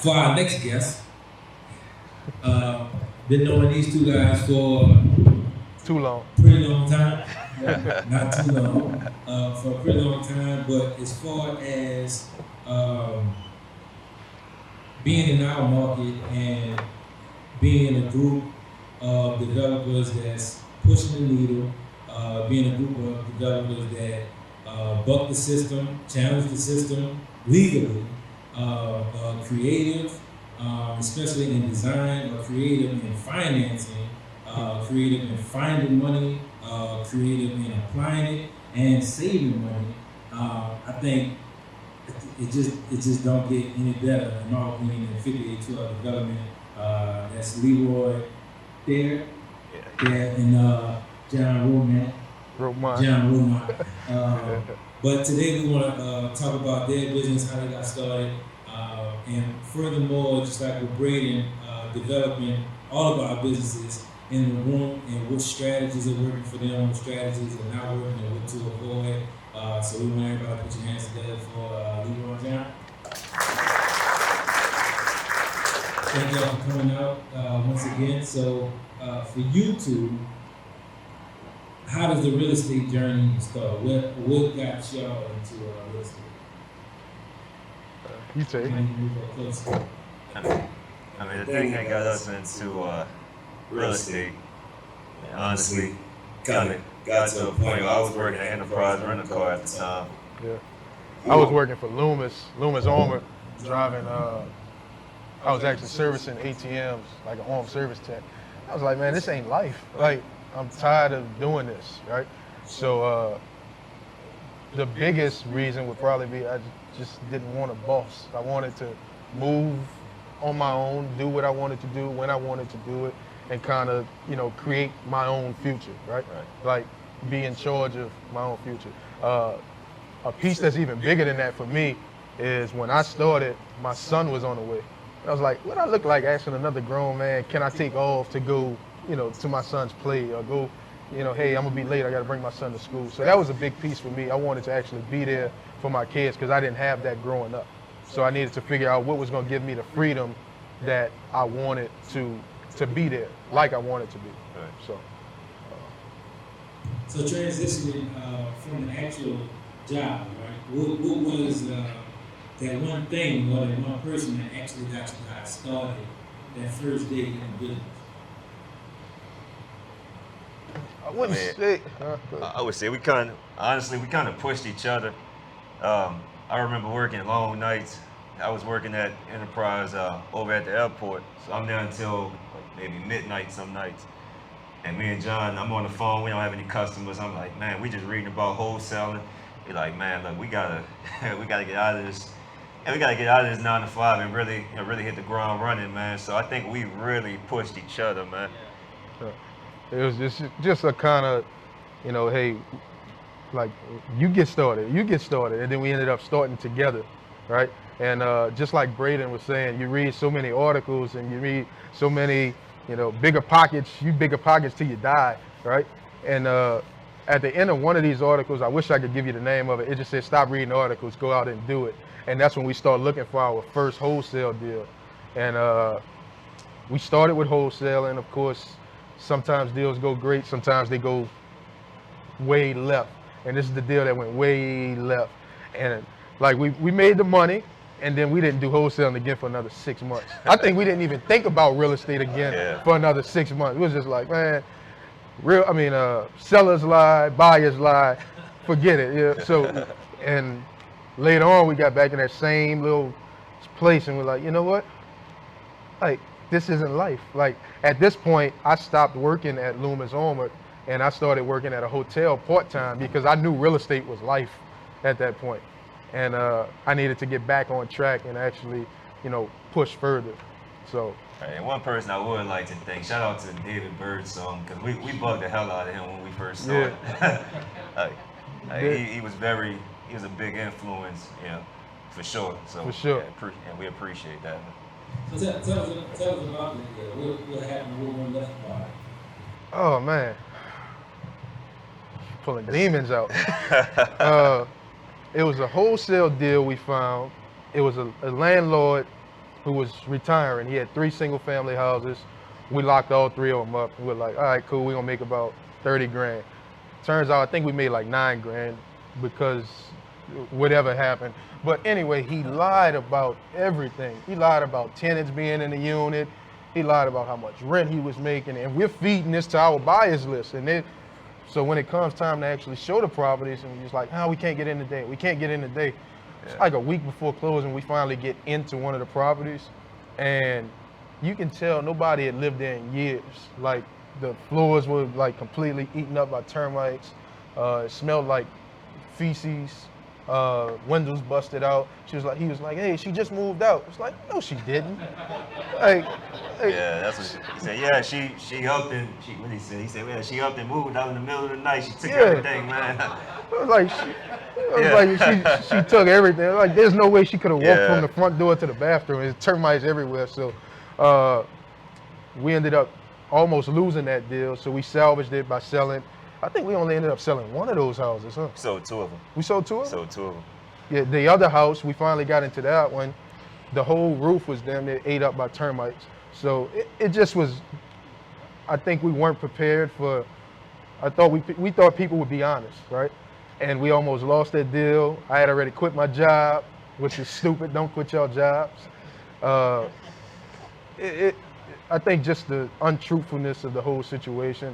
For our next guest, been knowing these two guys for Too long. pretty long time. Not too long, for a pretty long time. But as far as um, being in our market and being in a group of developers that's pushing the needle, being a group of developers that buck the system, challenge the system legally, creative, especially in design, or creative in financing, creative in finding money, creative in applying it and saving money. I think it just don't get any better in my opinion than 5812 development. That's Leroy Theard, yeah, and John Romant. Romant. John Romant. But today we want to talk about their business, how they got started, and furthermore, just like with Braden, developing all of our businesses in the room and what strategies are working for them, what strategies are not working, and what to avoid. So we want everybody to put your hands together for Leroy and John. Thank y'all for coming out once again. So for you two, how does the real estate journey start? What got y'all into real estate? You take it. Can you move up closer? I mean, the thing that got us into real estate, honestly, kind of got to a point where I was working at Enterprise Rental Car at the time. Yeah. I was working for Loomis Armor, driving. I was actually servicing ATMs, like an armed service tech. I was like, man, this ain't life. Like, I'm tired of doing this, right? So the biggest reason would probably be I just didn't want a boss. I wanted to move on my own, do what I wanted to do when I wanted to do it, and kind of, create my own future, right? Like, be in charge of my own future. A piece that's even bigger than that for me is when I started, my son was on the way. And I was like, what I look like asking another grown man, can I take off to go, to my son's play, or go, hey, I'm gonna be late, I gotta bring my son to school. So that was a big piece for me. I wanted to actually be there for my kids because I didn't have that growing up. So I needed to figure out what was gonna give me the freedom that I wanted to be there, like I wanted to be. Right. So transitioning from the actual job, right? What was that one thing or that one person that actually got you guys started that first day in the business? I wouldn't say. I would say we kind of pushed each other. I remember working long nights. I was working at Enterprise over at the airport, so I'm there until maybe midnight some nights. And me and John, I'm on the phone. We don't have any customers. I'm like, man, we just reading about wholesaling. He's like, man, look, we gotta get out of this, and we gotta get out of this 9 to 5 and really, really hit the ground running, man. So I think we really pushed each other, man. It was just a kind of, hey, like, you get started, and then we ended up starting together, right? And just like Braden was saying, you read so many articles and you read so many, bigger pockets till you die, right? And at the end of one of these articles, I wish I could give you the name of it. It just said, stop reading articles, go out and do it. And that's when we started looking for our first wholesale deal. And we started with wholesaling. Of course, sometimes deals go great, sometimes they go way left. And this is the deal that went way left. And like we made the money, and then we didn't do wholesaling again for another 6 months. I think we didn't even think about real estate again for another 6 months. It was just like, man, sellers lie, buyers lie, forget it. Yeah. So, and later on, we got back in that same little place, and we're like, you know what? Like, this isn't life. Like, at this point, I stopped working at Loomis Armor, and I started working at a hotel part-time because I knew real estate was life at that point. And I needed to get back on track and actually, push further. So. And one person I would like to thank, shout out to David Birdsong, because we bugged the hell out of him when we first started. He was a big influence, for sure. So, for sure. Yeah, and we appreciate that. So tell us about what happened, what went left by it. Oh man, pulling demons out. It was a wholesale deal we found. It was a landlord who was retiring. He had 3 single-family houses. We locked all 3 of them up. We were like, all right, cool, we're gonna make about 30 grand. Turns out, I think we made like 9 grand because whatever happened. But anyway, he lied about everything. He lied about tenants being in the unit. He lied about how much rent he was making. And we're feeding this to our buyers list. And so when it comes time to actually show the properties, and we're just like, we can't get in today. We can't get in today. It's like a week before closing, we finally get into one of the properties. And you can tell nobody had lived there in years. Like, the floors were like completely eaten up by termites. It smelled like feces. Windows busted out. He was like, hey, she just moved out. It's like, no, she didn't. like, Yeah, that's what he said. Yeah, she upped and what did he say? He said, yeah, she upped and moved out in the middle of the night. She took everything, man. It was like she took everything. Like, there's no way she could have walked from the front door to the bathroom. There's termites everywhere. So we ended up almost losing that deal. So we salvaged it by selling. I think we only ended up selling one of those houses, huh? Sold 2 of them. We sold 2 of them? Sold 2 of them. Yeah, the other house, we finally got into that one. The whole roof was damn near ate up by termites. So it just was, I think we weren't prepared for, we thought people would be honest, right? And we almost lost that deal. I had already quit my job, which is stupid. Don't quit your jobs. I think just the untruthfulness of the whole situation.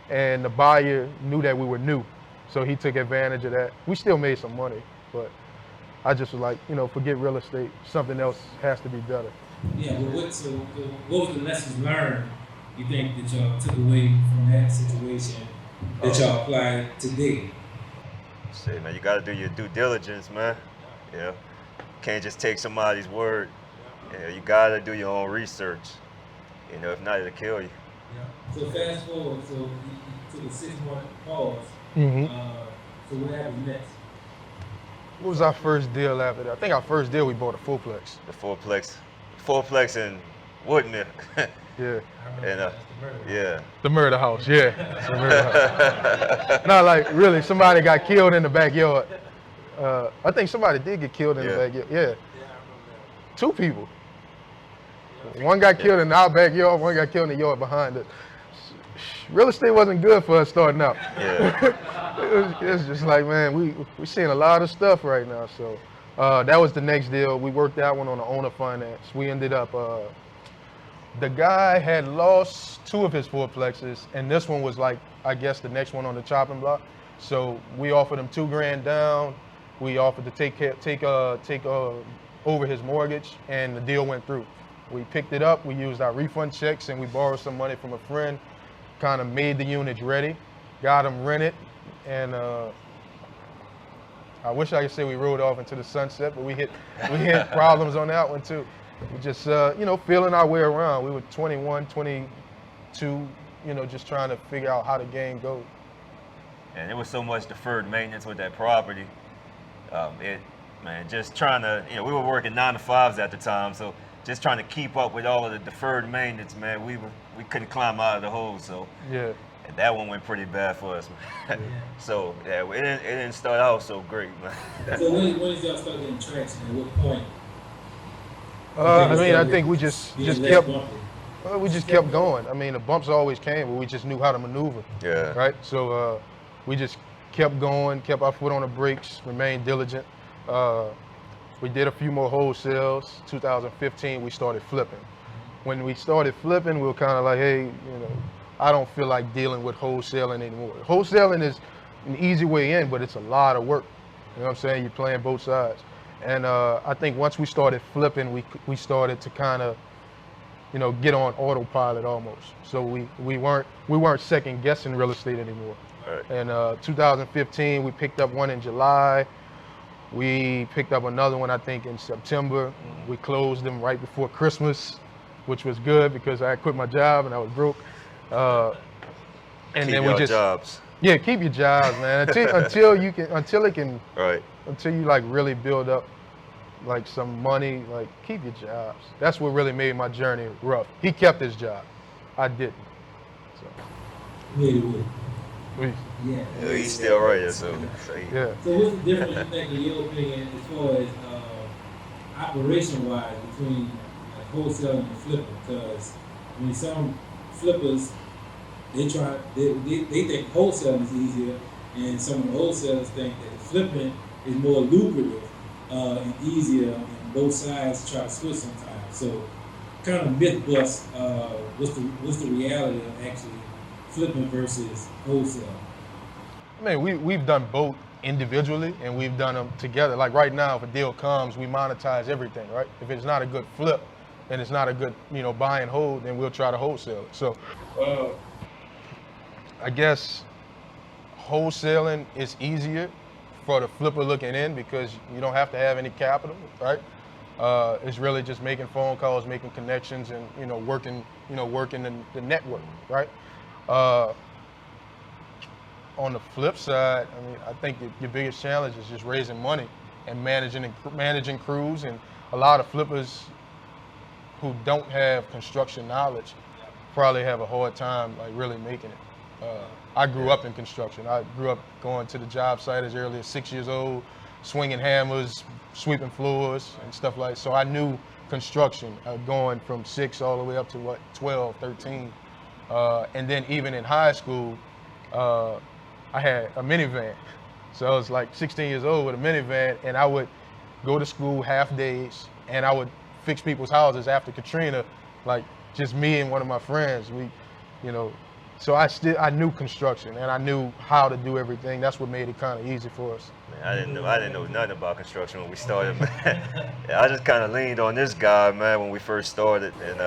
And the buyer knew that we were new, so he took advantage of that. We still made some money, but I just was like, forget real estate. Something else has to be better. Yeah, but what was the lessons learned you think that y'all took away from that situation that y'all applied today? Say, man, you got to do your due diligence, man. Yeah, can't just take somebody's word. Yeah, you got to do your own research. If not, it'll kill you. Yeah. So fast forward, so you took a 6-month pause. Mm-hmm. So what happened next? What was our first deal after that? I think our first deal we bought a fourplex. The fourplex in Woodmill. Yeah. And The murder house. Yeah. The murder house. Not like really. Somebody got killed in the backyard. I think somebody did get killed in the backyard. Yeah. 2 people. One got killed in our backyard, one got killed in the yard behind us. Real estate wasn't good for us starting out. Yeah. It's just like, man, we're seeing a lot of stuff right now. So that was the next deal. We worked that one on the owner finance. We ended up, the guy had lost 2 of his fourplexes, and this one was like, I guess, the next one on the chopping block. So we offered him $2 grand down. We offered to take over his mortgage, and the deal went through. We picked it up, we used our refund checks, and we borrowed some money from a friend, kind of made the units ready, got them rented, and I wish I could say we rode off into the sunset, but we hit problems on that one too. We just, feeling our way around. We were 21, 22, just trying to figure out how the game goes. And there was so much deferred maintenance with that property. Just trying to, we were working 9 to 5s at the time, so just trying to keep up with all of the deferred maintenance, man, we couldn't climb out of the hole, so yeah. And that one went pretty bad for us, man. So it didn't start out so great, man. So when did y'all start getting traction? At what point? I think we just kept going. I mean, the bumps always came, but we just knew how to maneuver. Yeah. Right. So we just kept going, kept our foot on the brakes, remained diligent. We did a few more wholesales. 2015, we started flipping. When we started flipping, we were kind of like, hey, I don't feel like dealing with wholesaling anymore. Wholesaling is an easy way in, but it's a lot of work. You know what I'm saying? You're playing both sides. And I think once we started flipping, we started to kind of, get on autopilot almost. So we weren't second guessing real estate anymore. Right. And 2015, we picked up one in July. We picked up another one, I think, in September. We closed them right before Christmas, which was good because I quit my job and I was broke. Keep your jobs. Yeah, keep your jobs, man. Until you like really build up like some money, like keep your jobs. That's what really made my journey rough. He kept his job, I didn't. So. Yeah. He's still right there, so yeah. So what's the difference you think, in your opinion, as far as operation-wise between wholesaling and flipping, because I mean some flippers they think wholesaling is easier, and some of the wholesalers think that the flipping is more lucrative and easier, and both sides try to switch sometimes. So kind of myth bust. What's the reality of actually flipping versus wholesale? I mean, we've done both individually and we've done them together. Like right now, if a deal comes, we monetize everything, right? If it's not a good flip and it's not a good, buy and hold, then we'll try to wholesale it. So I guess wholesaling is easier for the flipper looking in because you don't have to have any capital, right? It's really just making phone calls, making connections, and working the network, right? On the flip side, I mean, I think your biggest challenge is just raising money and managing crews, and a lot of flippers who don't have construction knowledge probably have a hard time like really making it. I grew up in construction. I grew up going to the job site as early as 6 years old, swinging hammers, sweeping floors and stuff like that. So I knew construction going from 6 all the way up to 12, 13. And then even in high school, I had a minivan. So I was like 16 years old with a minivan, and I would go to school half days, and I would fix people's houses after Katrina, like just me and one of my friends. So I knew construction, and I knew how to do everything. That's what made it kind of easy for us. Man, I didn't know nothing about construction when we started, man. I just kind of leaned on this guy, man, when we first started, and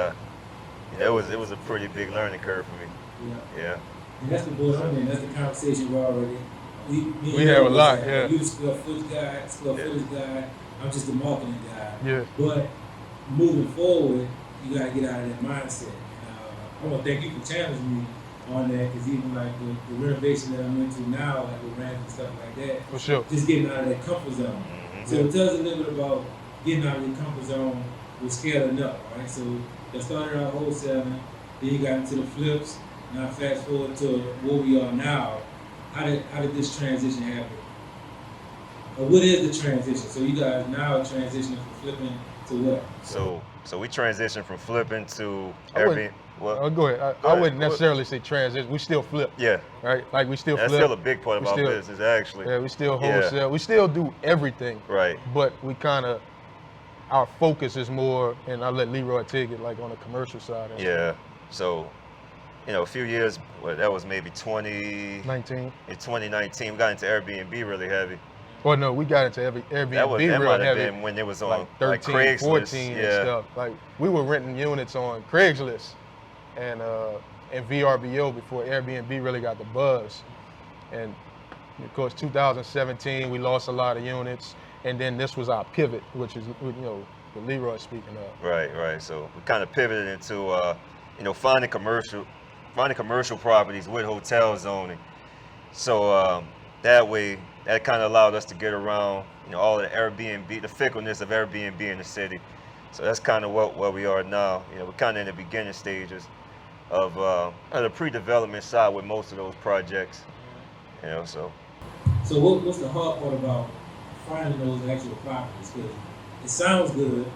it was a pretty big learning curve for me. Yeah. And that's the boy, that's the conversation we're already. We have a lot, yeah. You the square footage guy, I'm just the marketing guy. Yeah. But moving forward, you gotta get out of that mindset. And I want to thank you for challenging me on that, because even like the renovation that I'm into now, like with ramps and stuff like that. For sure. Just getting out of that comfort zone. Mm-hmm. So tell us a little bit about getting out of your comfort zone with scaling up, right? So you started out wholesaling, then you got into the flips. Now fast forward to where we are now. How did this transition happen? Or what is the transition? So you guys now are transitioning from flipping to what? So we transitioned from flipping to I wouldn't- Airbnb. Well, Go ahead. I wouldn't necessarily say transition. We still flip, yeah, right? Like we still that's flip. still a big part of We our still- business, actually. Yeah, we still Yeah. wholesale. We still do everything. Right. But we our focus is more, and I'll let Leroy take it, like on the commercial side. Yeah. So, a few years, that was maybe 19. in 2019, we got into Airbnb really heavy. Well, no, we got into Airbnb That real might have heavy, been when it was on like 13, Craigslist. 14 and Yeah. stuff. Like we were renting units on Craigslist and VRBO before Airbnb really got the buzz. And of course, 2017, we lost a lot of units. And then this was our pivot, which is, what Leroy speaking of. Right. So we kind of pivoted into, finding commercial properties with hotel zoning. So that way, that kind of allowed us to get around, all the Airbnb, the fickleness of Airbnb in the city. So that's kind of where we are now. We're kind of in the beginning stages of the pre-development side with most of those projects. So. So what's the hard part about finding those actual properties? Because it sounds good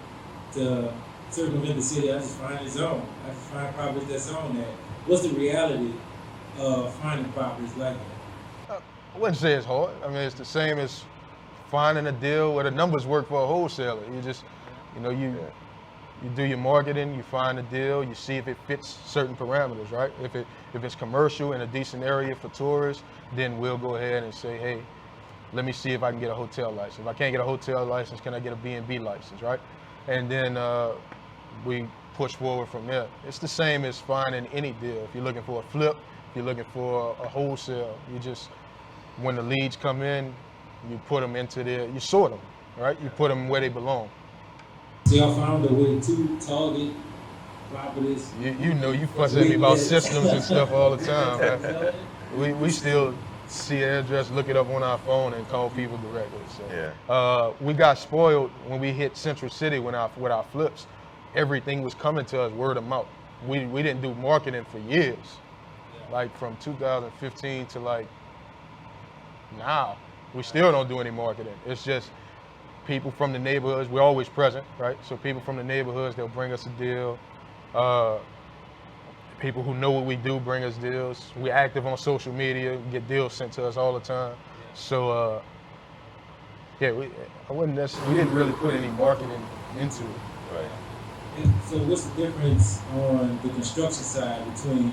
to circumvent the city. I just find a zone. I just find properties that's on that. What's the reality of finding properties like that? I wouldn't say it's hard. I mean, it's the same as finding a deal where the numbers work for a wholesaler. You just, you do your marketing, you find a deal, you see if it fits certain parameters, right? If it's commercial in a decent area for tourists, then we'll go ahead and say, hey, let me see if I can get a hotel license. If I can't get a hotel license, can I get a B&B license, right? And then we push forward from there. It's the same as finding any deal. If you're looking for a flip, if you're looking for a wholesale, when the leads come in, you put them you sort them, right? You put them where they belong. So y'all found a way to target properties. You fuss at me about systems and stuff all the time, man. We still see an address, look it up on our phone, and call people directly. So Yeah. we got spoiled when we hit Central City with our flips. Everything was coming to us word of mouth. We didn't do marketing for years, like from 2015 to like now. We still don't do any marketing. It's just people from the neighborhoods, we're always present, right? So people from the neighborhoods, they'll bring us a deal. People who know what we do bring us deals. We're active on social media, get deals sent to us all the time. So yeah, we didn't really put any marketing into it. Right. And so what's the difference on the construction side between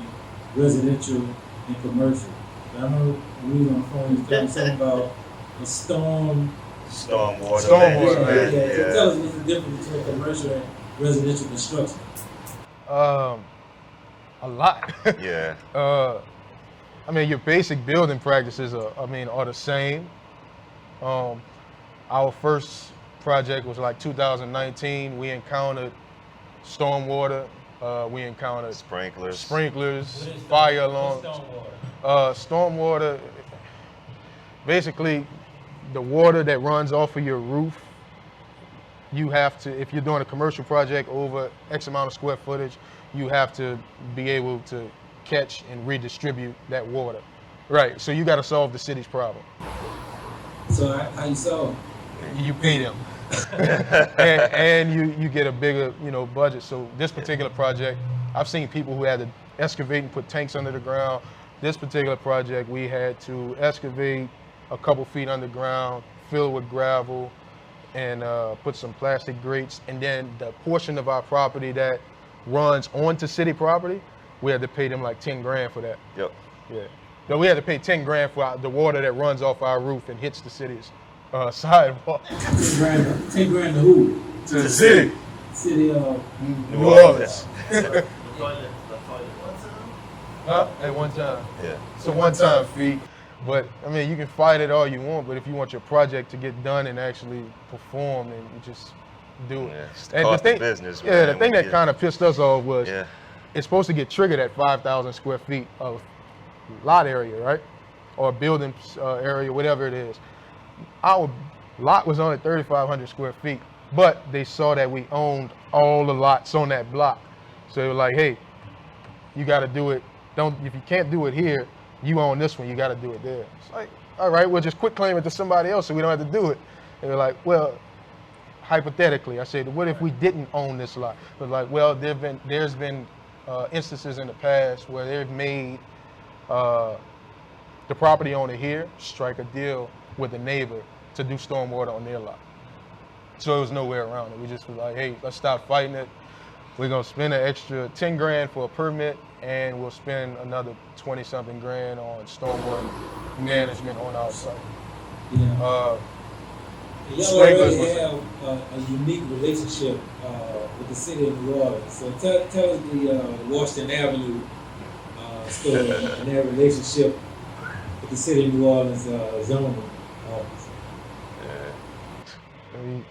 residential and commercial? I remember when we was on the phone, you was telling something about a stormwater. Stormwater, Yeah. man. So tell us what's the difference between commercial and residential construction. A lot. Yeah. I mean, your basic building practices are the same. Our first project was like 2019. We encountered stormwater. We encountered Sprinklers. fire alarms. Stormwater, basically, the water that runs off of your roof, you have to, if you're doing a commercial project over X amount of square footage, you have to be able to catch and redistribute that water. Right, so you got to solve the city's problem. So how you solve? You pay them. and you get a bigger, budget. So this particular project, I've seen people who had to excavate and put tanks under the ground. This particular project, we had to excavate a couple feet underground, fill with gravel, and put some plastic grates. And then the portion of our property that runs onto city property, we had to pay them like 10 grand for that. Yep. Yeah. So we had to pay 10 grand for the water that runs off our roof and hits the city's sidewalk. 10 grand to who? To the city. City of New Orleans. The toilet At one time. Yeah. It's a one-time fee. But, I mean, you can fight it all you want, but if you want your project to get done and actually perform, then you just do it. Yeah, it's And cost of business, yeah, man, the thing when that you- kind of pissed us off was Yeah. it's supposed to get triggered at 5,000 square feet of lot area, right? Or building area, whatever it is. Our lot was only 3,500 square feet, but they saw that we owned all the lots on that block. So they were like, hey, you got to do it. If you can't do it here, you own this one, you got to do it there. It's like, all right, well, just quit claiming it to somebody else so we don't have to do it. They were like, well, hypothetically, I said, what if we didn't own this lot? They're like, well, there's been instances in the past where they've made the property owner here strike a deal with the neighbor to do stormwater on their lot. So there was no way around it. We just was like, hey, let's stop fighting it. We're gonna spend an extra 10 grand for a permit, and we'll spend another 20-something grand on stormwater management on our site. Yeah. Y'all Sprinklers already was- have a unique relationship with the city of New Orleans. So tell us the Washington Avenue story and their relationship with the city of New Orleans zoning office. I mean,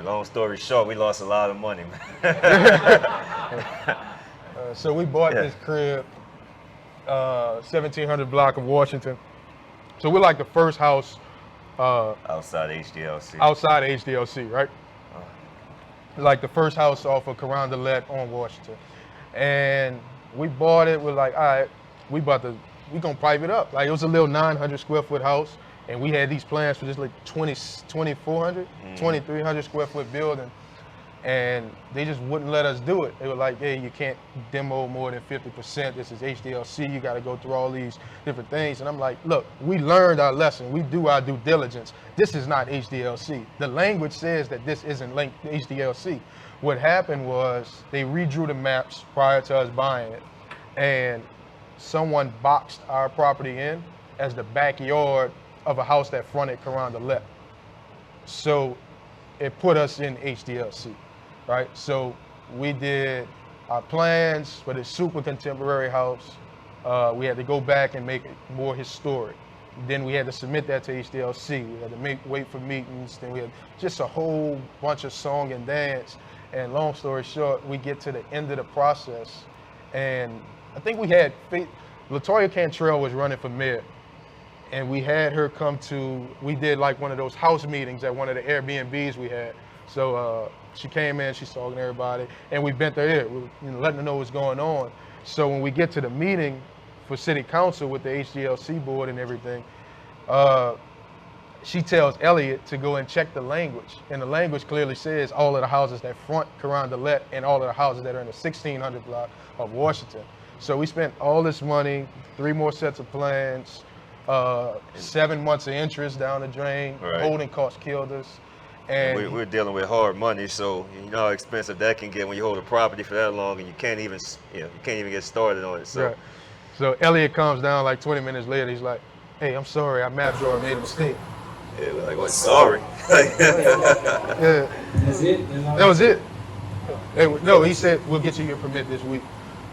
Long story short, we lost a lot of money, man. so we bought Yeah. this crib, 1700 block of Washington. So we're like the first house Outside HDLC. outside of HDLC, right? Like the first house off of Carondelet on Washington. And we bought it, we're like, all right, we gonna pipe it up. Like it was a little 900 square foot house, and we had these plans for just like 2,400, 2,300 square foot building. And they just wouldn't let us do it. They were like, hey, you can't demo more than 50%. This is HDLC. You got to go through all these different things. And I'm like, look, we learned our lesson. We do our due diligence. This is not HDLC. The language says that this isn't linked to HDLC. What happened was they redrew the maps prior to us buying it. And someone boxed our property in as the backyard of a house that fronted Carondelet. So it put us in HDLC. Right, so we did our plans for this super contemporary house. We had to go back and make it more historic. Then we had to submit that to HDLC. We had to wait for meetings. Then we had just a whole bunch of song and dance. And long story short, we get to the end of the process, and I think we had Latoya Cantrell was running for mayor, and we had her come to. We did like one of those house meetings at one of the Airbnbs we had. So she came in, she's talking to everybody, and we bent her ear, letting her know what's going on. So when we get to the meeting for city council with the HDLC board and everything, she tells Elliot to go and check the language. And the language clearly says all of the houses that front Carondelet and all of the houses that are in the 1600 block of Washington. So we spent all this money, 3 more sets of plans, 7 months of interest down the drain, Right. holding costs killed us. And And we're dealing with hard money, so you know how expensive that can get when you hold a property for that long and you can't even get started on it. So right. So Elliot comes down like 20 minutes later. He's like, "Hey, I'm sorry, our map drawer made a mistake." yeah, we're like, well, sorry. Yeah, That's it. That's all. that was it. No, he said we'll get you your permit this week.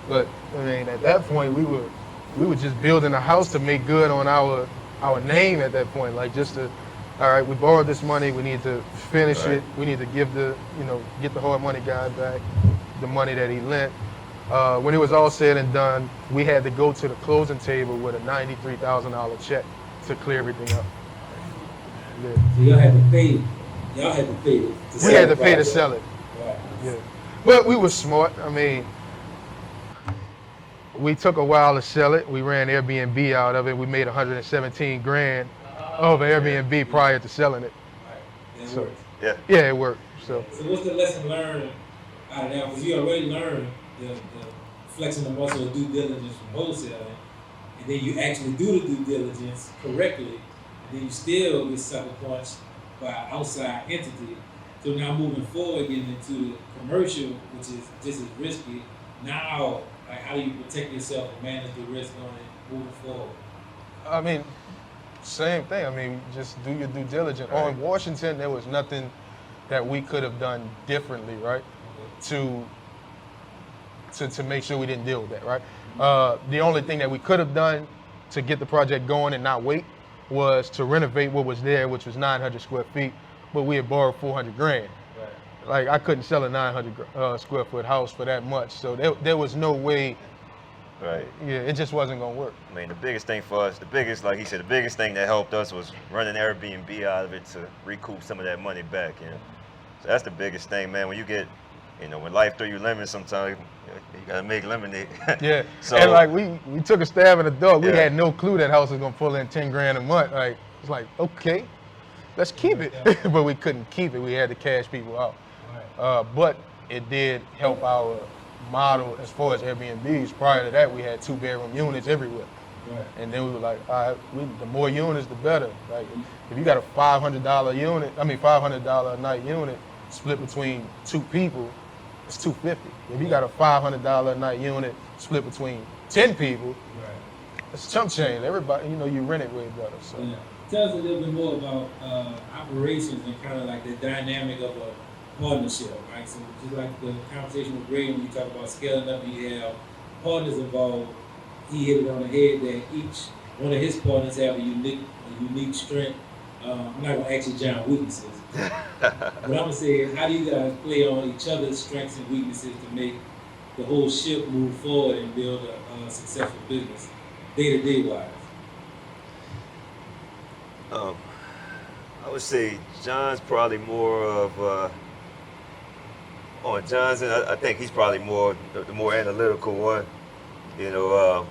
But I mean, at that point, we were just building a house to make good on our name at that point. Like just to, all right, we borrowed this money. We need to finish Right. it. We need to get the hard money guy back the money that he lent. When it was all said and done, we had to go to the closing table with a $93,000 check to clear everything up. Yeah. So y'all had to pay. Y'all had to pay. We had to pay to sell it. Right. Yeah. But we were smart. I mean, we took a while to sell it. We ran Airbnb out of it. We made 117 grand off Airbnb prior to selling it. Right. That So- works. Yeah. Yeah, it worked. So So what's the lesson learned out of that? Because you already learned the flexing the muscle of due diligence from wholesaling, and then you actually do the due diligence correctly, and then you still get sucker punched by an outside entity. So now moving forward, getting into the commercial, which is just as risky. Now, like, how do you protect yourself and manage the risk on it moving forward? I mean, same thing. I mean, just do your due diligence. Right. On Washington, there was nothing that we could have done differently, right? To make sure we didn't deal with that, right? The only thing that we could have done to get the project going and not wait was to renovate what was there, which was 900 square feet, but we had borrowed 400 grand. Right. Like I couldn't sell a 900 square foot house for that much, so there was no way. Right. Yeah, it just wasn't gonna work. I mean, the biggest thing for us, like he said, the biggest thing that helped us was running Airbnb out of it to recoup some of that money back. You know, so that's the biggest thing, man. When you get, when life throw you lemons, sometimes you gotta make lemonade. Yeah. So And like we took a stab in the dark. We Yeah. had no clue that house was gonna pull in 10 grand a month. Like it's like, okay, let's keep it. But we couldn't keep it. We had to cash people out. Right. But it did help our model as far as Airbnbs. Prior to that, we had 2-bedroom units everywhere. Right. And then we were like, all right, the more units, the better. Like if you got a $500 unit, $500 a night unit split between 2 people, it's $250. If you got a $500 a night unit split between 10 people, Right. it's chump change. Everybody, you rent it way better. So Yeah. Tell us a little bit more about operations and kind of like the dynamic of a partnership, right? So just like the conversation with Ray when you talk about scaling up, and you have partners involved. He hit it on the head that each one of his partners have a unique strength. I'm not gonna ask you John weaknesses, but I'm gonna say, how do you guys play on each other's strengths and weaknesses to make the whole ship move forward and build a successful business, day to day wise? I would say John's probably more of. On John's end, I think he's probably the more analytical one. He'll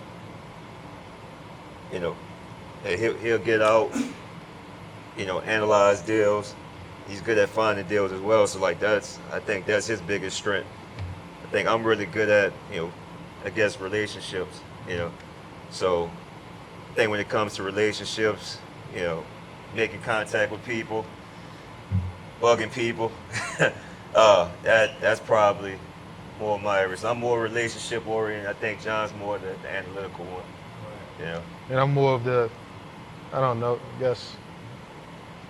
get out, analyze deals. He's good at finding deals as well. So I think that's his biggest strength. I think I'm really good at, relationships. So I think when it comes to relationships, making contact with people, bugging people, that's probably more of my areas. I'm more relationship oriented. I think John's more the analytical one. and I'm more of the, I don't know, I guess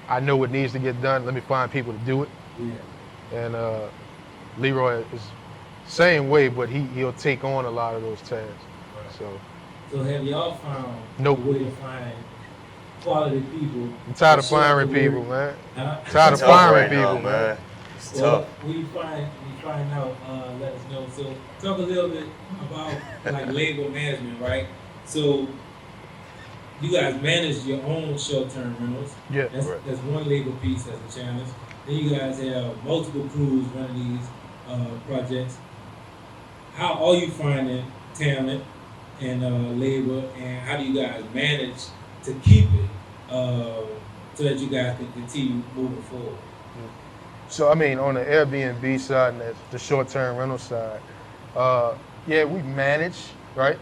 I know what needs to get done. Let me find people to do it. Yeah. And Leroy is same way, but he'll take on a lot of those tasks. Right. So So have y'all found Nope. a way to find quality people? I'm tired of to show up firing to people, work? man. Huh? Tired of Tough firing right now, people, man. It's Well, tough. when you find out, let us know. So talk a little bit about like labor management, right? So you guys manage your own short-term rentals. Yeah. That's, Right. that's one labor piece that's a challenge. Then you guys have multiple crews running these projects. How are you finding talent and labor, and how do you guys manage to keep it? so that you guys can continue moving forward? So I mean, on the Airbnb side and the short-term rental side, yeah, we manage, right?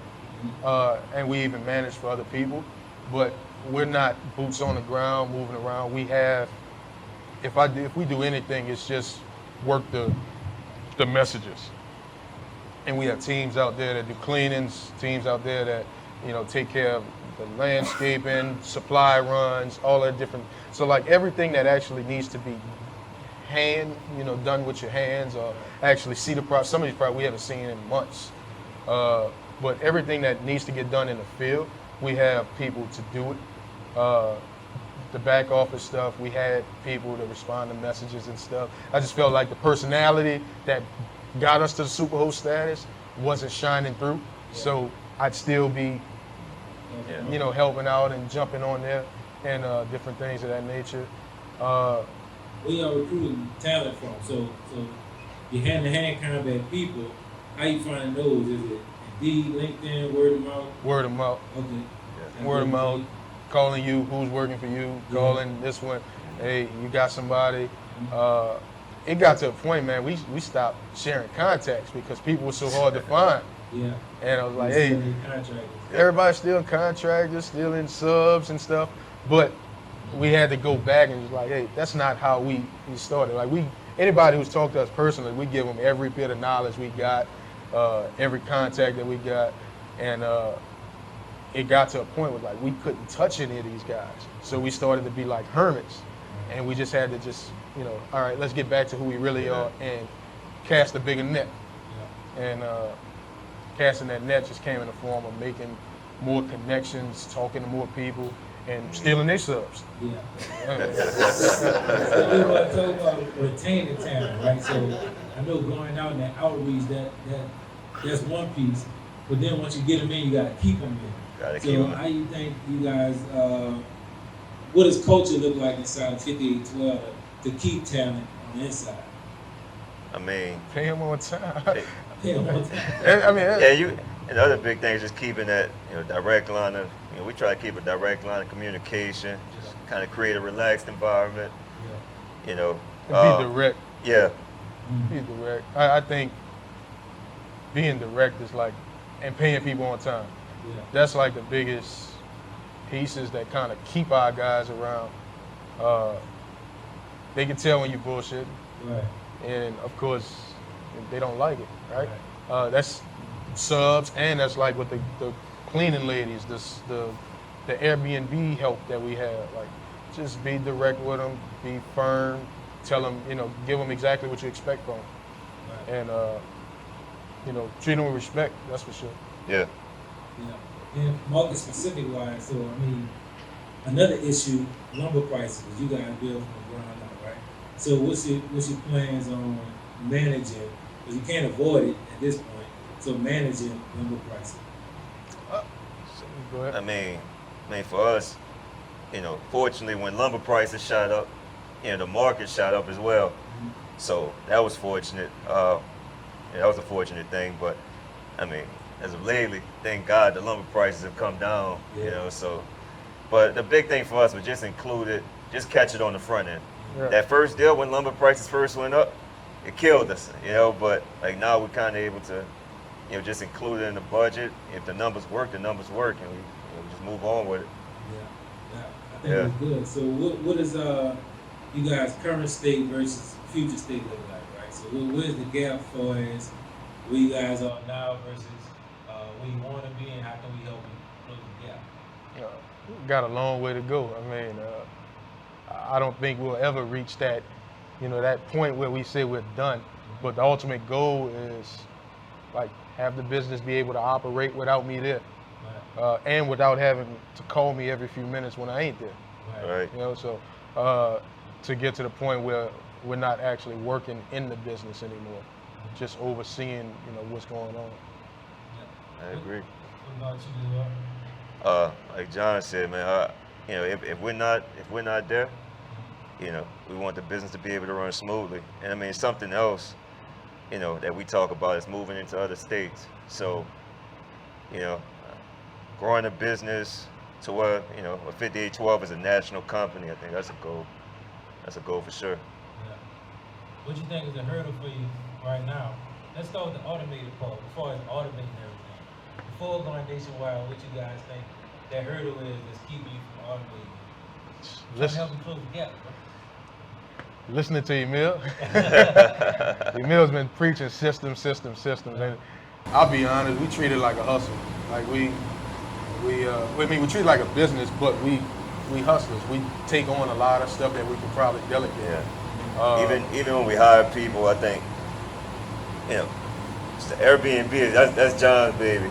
And we even manage for other people, but we're not boots on the ground moving around. We have, if we do anything, it's just work the messages. And we have teams out there that do cleanings, teams out there that, take care of the landscaping, supply runs, all that different. So like everything that actually needs to be done with your hands, or actually see the product. Some of these products we haven't seen in months. But everything that needs to get done in the field, we have people to do it. The back office stuff, we had people to respond to messages and stuff. I just felt like the personality that got us to the superhost status wasn't shining through. So I'd still be, helping out and jumping on there and different things of that nature. Where y'all recruiting talent from? So you hand-to-hand combat people. How you find those? Is it Indeed, LinkedIn, word of mouth? Word of mouth. Okay. Yeah. Word of mouth. Calling you, who's working for you, calling this one, hey, you got somebody. It got to a point, man, we stopped sharing contacts because people were so hard to find. Yeah. And I was like, hey, everybody's still contractors, still in subs and stuff, but we had to go back and just like, hey, that's not how we started. Like anybody who's talked to us personally, we give them every bit of knowledge we got, every contact that we got, and it got to a point where like we couldn't touch any of these guys. So we started to be like hermits, and we just had to all right, let's get back to who we really are and cast a bigger net. Yeah. And casting that net just came in the form of making more connections, talking to more people, and stealing their subs. Yeah. So we want to talk about retaining talent, right? So I know going out in that outreach, that's one piece. But then once you get them in, you got to keep them in. So how you think you guys, what does culture look like inside 5812 to keep talent on the inside? I mean, pay them on time. Pay them on time. And the other big thing is just keeping that direct line of, we try to keep a direct line of communication, just kind of create a relaxed environment. Yeah. Be direct. Yeah. Be direct. I think being direct is like, and paying people on time. Yeah. That's like the biggest pieces that kind of keep our guys around. They can tell when you bullshit. Right. And of course, they don't like it, right? That's subs, and that's like with the cleaning ladies, the Airbnb help that we have. Like, just be direct with them, be firm, tell them, give them exactly what you expect from them. Right. And, treat them with respect, that's for sure. Yeah. Yeah. And market specific wise, so I mean, another issue, lumber prices. You guys build from the ground up, right? So what's your plans on managing? Because you can't avoid it at this point. So managing lumber prices. Go ahead. I mean, for us, fortunately, when lumber prices shot up, the market shot up as well. Mm-hmm. So that was fortunate. That was a fortunate thing. But I mean, as of lately, thank God the lumber prices have come down. Yeah. So. But the big thing for us was just catch it on the front end. Yeah. That first deal when lumber prices first went up, it killed us, But like now we're kind of able to, just include it in the budget. If the numbers work, the numbers work, and we just move on with it. Yeah. I think it's good. So what is you guys' current state versus future state look like, right? So where's the gap for as where you guys are now versus where you want to be, and how can we help you close the gap? Got a long way to go. I mean, I don't think we'll ever reach that, that point where we say we're done. But the ultimate goal is like have the business be able to operate without me there, and without having to call me every few minutes when I ain't there. Right. So to get to the point where we're not actually working in the business anymore, just overseeing, what's going on. I agree. What about you, like John said, man, if we're not there, we want the business to be able to run smoothly. And I mean, something else, that we talk about is moving into other states. So, growing a business, to where, a 5812 is a national company. I think that's a goal. That's a goal for sure. Yeah. What do you think is a hurdle for you right now? Let's start with the automated part, before it's automating everything. Before going nationwide, what you guys think that hurdle is that's keeping you from automating? Trying to help you close the gap, bro. Listening to Emil. Emil's been preaching systems. And I'll be honest, we treat it like a hustle. Like we treat it like a business, but we hustlers. We take on a lot of stuff that we can probably delegate. Yeah. Even when we hire people, I think, it's the Airbnb. That's John's baby.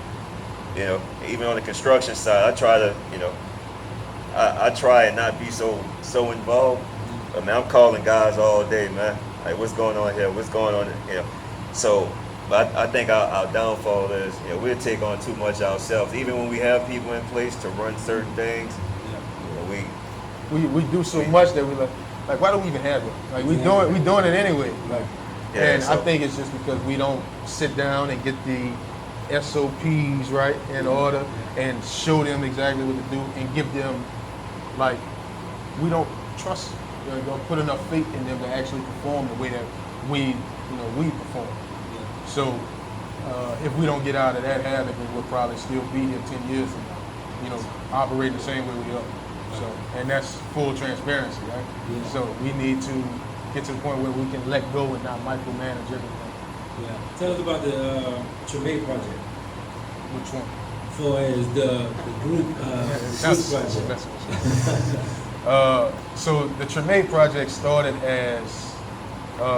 Even on the construction side, I try to, I try and not be so involved. I mean, I'm calling guys all day, man. Like, what's going on here? What's going on? So, but I think our downfall is, we'll take on too much ourselves. Even when we have people in place to run certain things, we do so much that we like, why do we even have it? Like, we doing it anyway. Like, I think it's just because we don't sit down and get the SOPs right in order and show them exactly what to do and give them, like, we don't trust. Don't put enough faith in them to actually perform the way that we perform. Yeah. So if we don't get out of that habit, then we'll probably still be here 10 years from now, operating the same way we are. So, and that's full transparency, right? Yeah. So we need to get to the point where we can let go and not micromanage everything. Yeah. Tell us about the Treme Project. Which one? For as the group project. So the Treme Project started as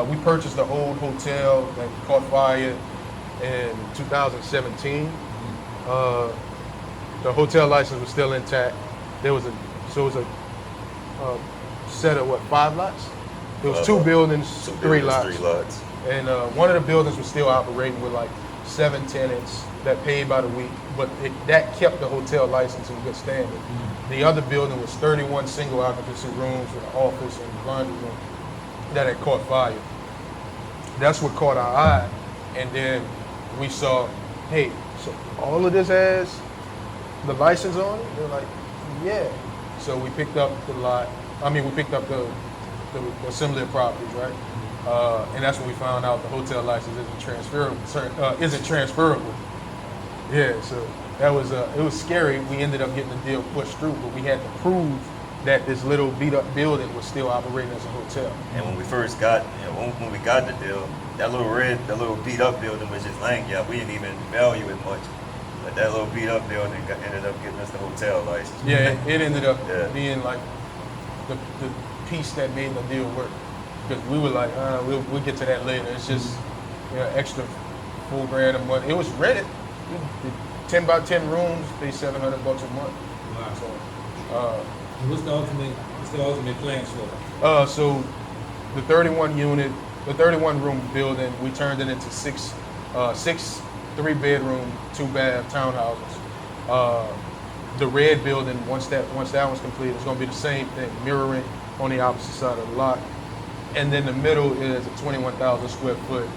we purchased the old hotel that caught fire in 2017. The hotel license was still intact. It was a set of 5 lots? It was 2 buildings, 3 lots. 3 lots. And one of the buildings was still operating with like 7 tenants that paid by the week, but that kept the hotel license in good standing. Mm-hmm. The other building was 31 single occupancy rooms with an office and laundry room that had caught fire. That's what caught our eye. And then we saw, hey, so all of this has the license on it? They're like, yeah. So we picked up the lot. We picked up the assembly of properties, right? And that's when we found out the hotel license isn't transferable. Yeah, so that was it was scary. We ended up getting the deal pushed through, but we had to prove that this little beat up building was still operating as a hotel. And when we first got, when we got the deal, that little beat up building was just laying. Yeah, we didn't even value it much. But that little beat up building ended up getting us the hotel license. Yeah, it ended up being like the piece that made the deal work. Because we were like, we'll get to that later. It's just extra $4,000 a month. It was rented. 10 by 10 rooms, pay $700 a month. Wow. So, what's the ultimate plans for it? So the 31 room building, we turned it into six 3-bedroom, 2-bath townhouses. The red building, once that one's complete, it's going to be the same thing, mirroring on the opposite side of the lot. And then the middle is a 21,000 square foot,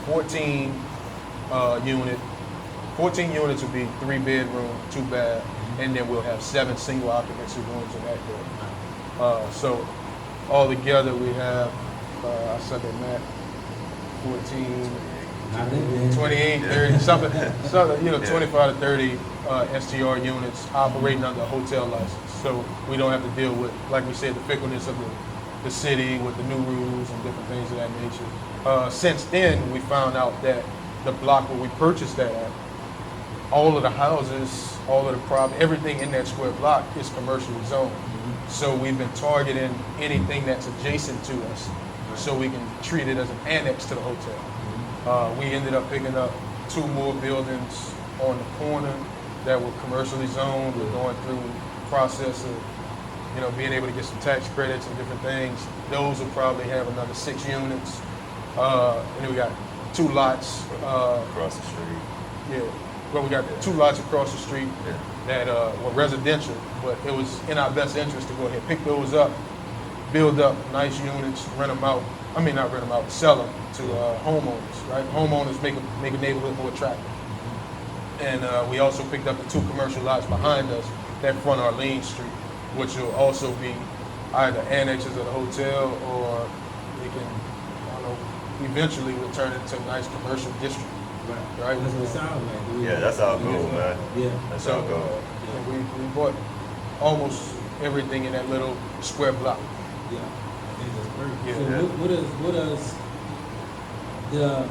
14 unit. 14 units would be 3-bedroom, 2-bath, and then we'll have 7 single occupancy rooms in that building. So all together we have, I said that math, 14, 28, 30, something, 25 to 30 STR units operating under a hotel license. So we don't have to deal with, like we said, the fickleness of the city with the new rules and different things of that nature. Since then, we found out that the block where we purchased that at, all of the houses, all of the property, everything in that square block is commercially zoned. Mm-hmm. So we've been targeting anything that's adjacent to us, so we can treat it as an annex to the hotel. Mm-hmm. We ended up picking up 2 more buildings on the corner that were commercially zoned. We're going through the process of, being able to get some tax credits and different things. Those will probably have another 6 units. And then we got 2 lots across the street. Yeah. Well, we got 2 lots across the street that were residential, but it was in our best interest to go ahead and pick those up, build up nice units, rent them out. I mean, not rent them out, sell them to homeowners, right? Homeowners make a neighborhood more attractive. And we also picked up the 2 commercial lots behind us that front Arlene Street, which will also be either annexes of the hotel or we can, I don't know, eventually we'll turn it into a nice commercial district. Right? That's what it sounds like. Yeah, that's our goal, man. Yeah. That's So our goal. we bought almost everything in that little square block. Yeah. I think that's perfect. Yeah. So what does the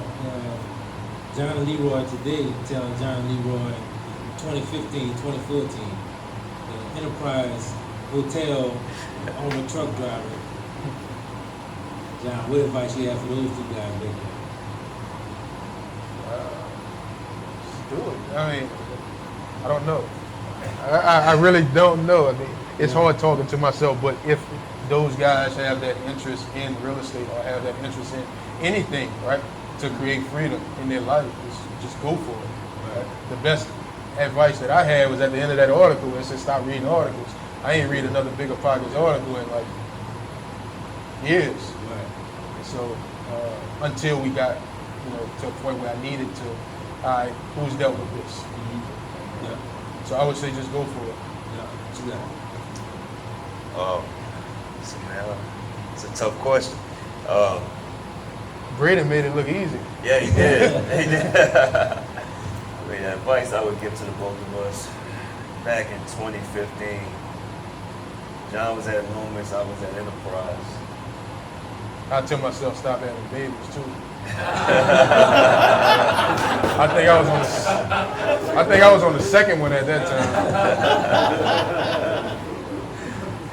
John Leroy today tell John Leroy in 2015, 2014, the Enterprise Hotel owner truck driver? John, what advice you have for those two guys right there? Just do it. I mean, I don't know. I really don't know. I mean, it's hard talking to myself, but if those guys have that interest in real estate or have that interest in anything, right, to create freedom in their life, just go for it. Right? The best advice that I had was at the end of that article. It said, stop reading articles. I ain't read another Bigger Pockets article in like years. Right. So until we got, to a point where I needed to, all right, who's dealt with this? Yeah. So I would say just go for it. Yeah. What you got? So, man, it's a tough question. Braden made it look easy. Yeah, he did. He did. I mean, the advice I would give to the both of us back in 2015. John was at Loomis, I was at Enterprise. I tell myself stop having babies too. I think I was on the second one at that time.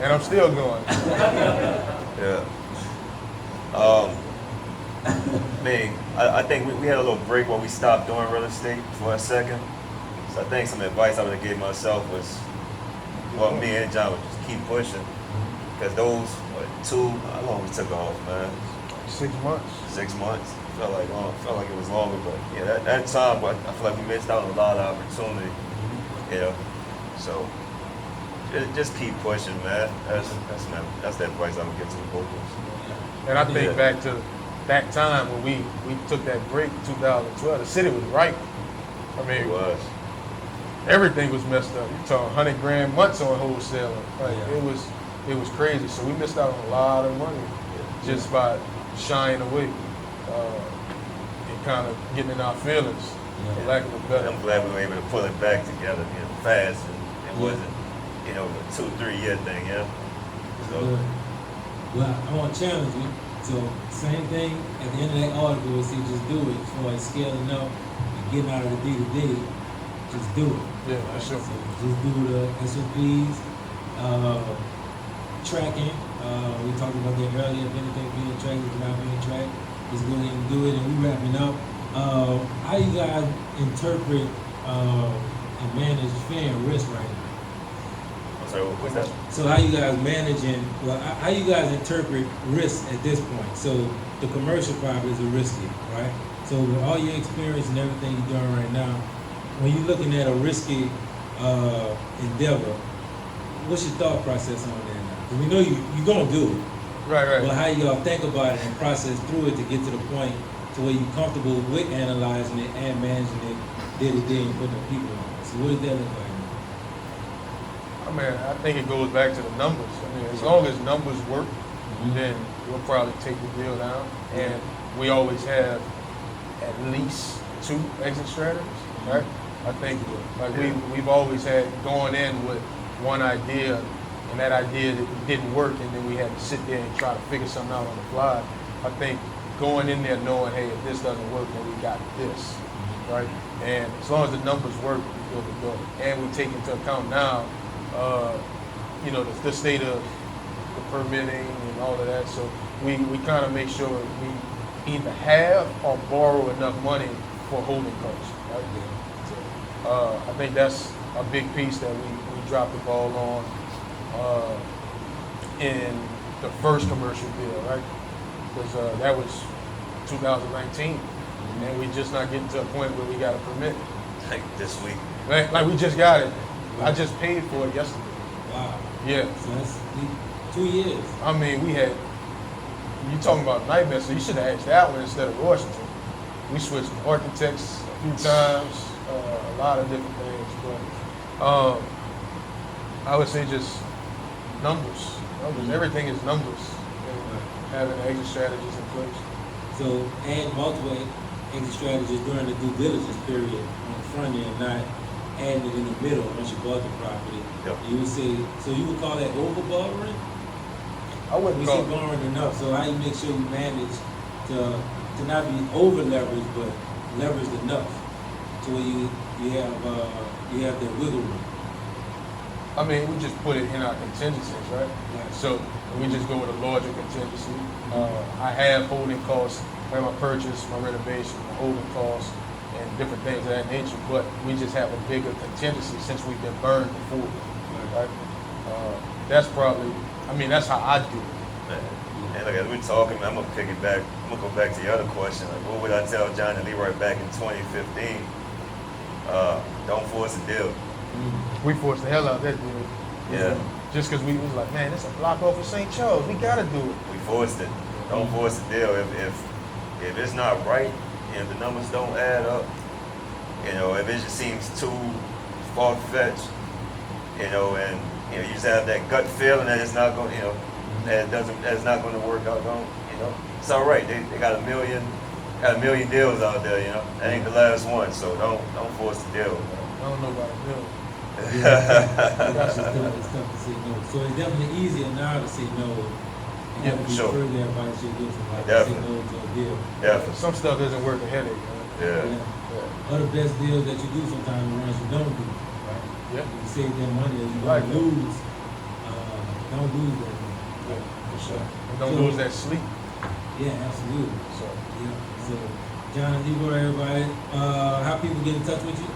And I'm still going. Yeah. I think we had a little break where we stopped doing real estate for a second. So I think some advice I would have gave myself was, well, me and John would just keep pushing. Because those, how long we took off, man? 6 months. 6 months. Felt like it was longer, but yeah, that time, I feel like we missed out on a lot of opportunity. So just keep pushing, man. That's the advice I would give to the both of us. And I think back to that time when we took that break in 2012, the city was ripe. I mean, It was. everything was messed up. You talking 100 grand months on wholesaling. Like it was crazy. So we missed out on a lot of money just by shying away and kind of getting in our feelings, for lack of a better. I'm glad we were able to pull it back together, fast, and it wasn't, a 2-3 year thing, So. Well, I want to challenge you. So, same thing at the end of that article, we say just do it. As far as scaling up and getting out of the day-to-day, just do it. Yeah, for sure. So just do the SOPs, tracking. We talked about that earlier. If anything being tracked is not being tracked, just go ahead and do it. And we wrapping up. How you guys interpret and manage fan risk right now? So what's that? So how you guys how you guys interpret risk at this point? So the commercial properties are risky, right? So with all your experience and everything you're doing right now, when you're looking at a risky endeavor, what's your thought process on that now? Because we know you're gonna do it. Right. But how y'all think about it and process through it to get to the point to where you're comfortable with analyzing it and managing it day to day and putting the people on it. So what does that look like? I mean, I think it goes back to the numbers. I mean, as long as numbers work, then we'll probably take the deal down. And we always have at least 2 exit strategies, right? I think like we've always had going in with one idea, and that idea didn't work, and then we had to sit there and try to figure something out on the fly. I think going in there knowing, hey, if this doesn't work, then we got this, right? And as long as the numbers work, we're good to go. And we take into account now, the state of the permitting and all of that. So we kind of make sure we either have or borrow enough money for holding costs, right? So, I think that's a big piece that we dropped the ball on in the first commercial deal, right? Because that was 2019, and we just not getting to a point where we got a permit. Like this week. Like we just got it. I just paid for it yesterday. Wow. Yeah. So that's 2 years. I mean, you talking about nightmares, so you should have asked that one instead of Washington. We switched architects a few times, a lot of different things. But I would say just numbers. Everything is numbers. And having exit strategies in place. So add multiple exit strategies during the due diligence period on the front end, not adding it in the middle once you bought the property. Yep. You would say, so you would call that over borrowing? I wouldn't We call say it. borrowing enough. So how you make sure you manage to not be over leveraged, but leveraged enough to where you have that wiggle room. I mean, we just put it in our contingencies, right? Right. So we just go with a larger contingency. I have holding costs, where my purchase, my renovation, my holding costs, and different things of that nature. But we just have a bigger contingency since we've been burned before, right? That's probably, I mean, that's how I do it. And like as we're talking, I'm gonna go back to the other question. Like, what would I tell John and Leroy back in 2015? Don't force a deal. We forced the hell out of that deal. Yeah. Just because we was like, man, it's a block off of St. Charles. We gotta do it. We forced it. Don't force the deal. If it's not right, and the numbers don't add up, if it just seems too far-fetched, and you just have that gut feeling that it's not going, that's not going to work out. It's all right. They got a million deals out there. That ain't the last one. So don't force the deal. I don't know about a deal. It's tough to say no. So it's definitely easier now to say no. And Yeah, have to be sure. further advice you give somebody to say Definitely. no to a deal. Definitely. Some stuff isn't worth a headache, man. Yeah. Other best deals that you do sometimes are the ones you don't do. Right? Yeah. You save them money and you Right. don't lose. Don't lose that money. Yeah. For sure. And don't So- lose that sleep. Yeah, absolutely. So Yeah. So John and Leroy, everybody, how people get in touch with you?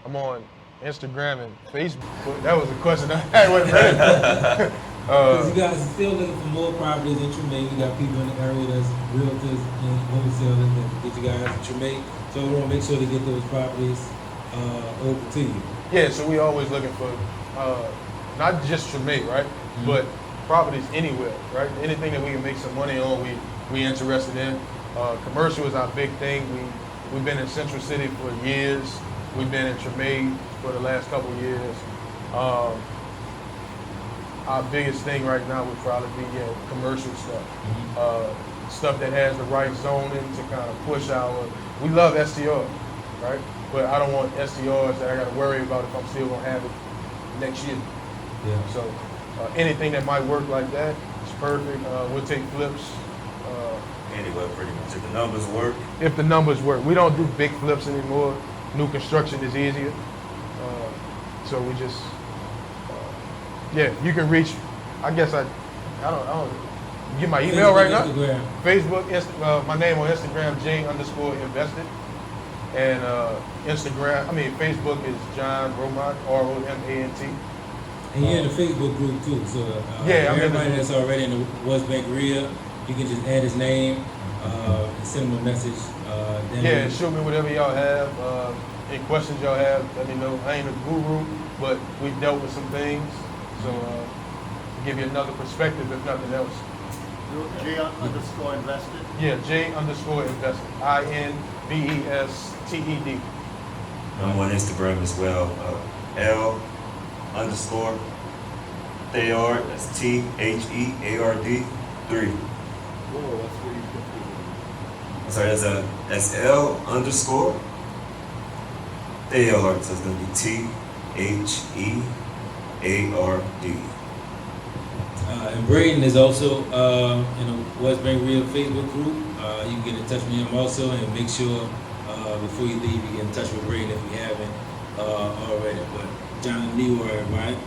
I'm on Instagram and Facebook. That was a question I had wasn't ready. Because you guys are still looking for more properties in Treme. You got people in the area that's realtors and wholesalers that get you guys in Treme. So we want to make sure to get those properties over to you. Yeah, so we always looking for not just Treme, right? But properties anywhere, right? Anything that we can make some money on, we interested in. Commercial is our big thing. We've been in Central City for years. We've been in Treme for the last couple of years. Our biggest thing right now would probably be commercial stuff. Stuff that has the right zoning to kind of push we love STR, right? But I don't want STRs that I got to worry about if I'm still going to have it next year. Yeah. So anything that might work like that is perfect. We'll take flips. Anyway, pretty much. If the numbers work, If the numbers work. We don't do big flips anymore. New construction is easier. So we just, you can reach, I guess I don't get my email right now. Instagram. Facebook, my name on Instagram, J_invested. And Facebook is John Romant, ROMANT. And you're in the Facebook group too. So Yeah, I'm in everybody the- that's already in the West Bank RIA, you can just add his name and send him a message. Then Yeah, shoot me whatever y'all have. Any questions y'all have, let me know. I ain't a guru, but we've dealt with some things. So give you another perspective, if nothing else. J_invested. Yeah, J_invested. INVESTED. I'm on Instagram as well. L_Theard. That's THEARD 3. Whoa, that's really confusing. Sorry, that's L_Theard. So it's gonna be THEARD. And Braden is also in the West Bank RIA Facebook group. You can get in touch with him also, and make sure before you leave, you get in touch with Braden if you haven't already. But John and Leroy, right?